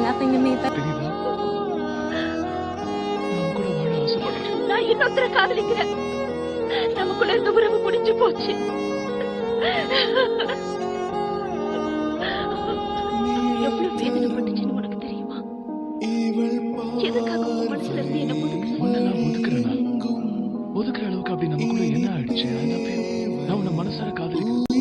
nothing to me but தெரியுதா நான் கூட வாழ ஆசைப்படுறேன். நான் இன்னொருத்தர காதலிக்கிறேன். நமக்குள்ள இருந்த உறவு முடிஞ்சு போச்சு. எவ்வளவு வேதனைப்பட்டுச்சுன்னு உனக்கு தெரியுமா? எதுக்காக உங்க மனசுல இருந்து என்ன உன்னை நான் ஒதுக்குறேனா? ஒதுக்குற அளவுக்கு அப்படி நமக்குள்ள என்ன ஆயிடுச்சு? I love you. நான் உன்னை மனசார காதலிக்கிறேன்.